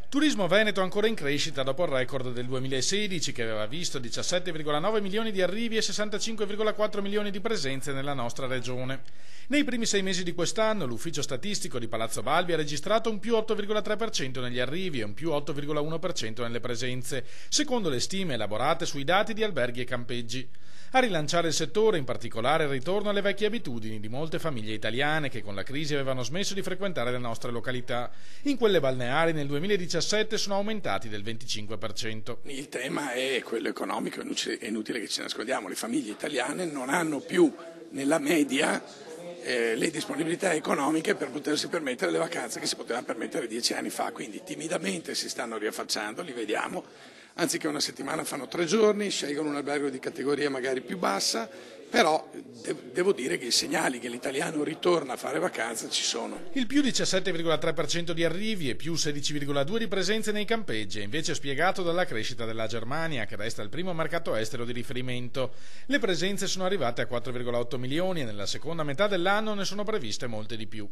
Turismo veneto ancora in crescita dopo il record del 2016 che aveva visto 17,9 milioni di arrivi e 65,4 milioni di presenze nella nostra regione. Nei primi 6 mesi di quest'anno l'ufficio statistico di Palazzo Balbi ha registrato un più 8,3% negli arrivi e un più 8,1% nelle presenze, secondo le stime elaborate sui dati di alberghi e campeggi. A rilanciare il settore, in particolare il ritorno alle vecchie abitudini di molte famiglie italiane che con la crisi avevano smesso di frequentare le nostre località. In quelle balneari nel 2017 sono aumentati del 25%. Il tema è quello economico, è inutile che ci nascondiamo, le famiglie italiane non hanno più nella media le disponibilità economiche per potersi permettere le vacanze che si potevano permettere 10 anni fa, quindi timidamente si stanno riaffacciando, li vediamo, anziché una settimana fanno 3 giorni, scelgono un albergo di categoria magari più bassa, però devo dire che i segnali che l'italiano ritorna a fare vacanze ci sono. Il più 17,3% di arrivi e più 16,2% di presenze nei campeggi è invece spiegato dalla crescita della Germania, che resta il primo mercato estero di riferimento. Le presenze sono arrivate a 4,8 milioni e nella seconda metà dell'anno ne sono previste molte di più.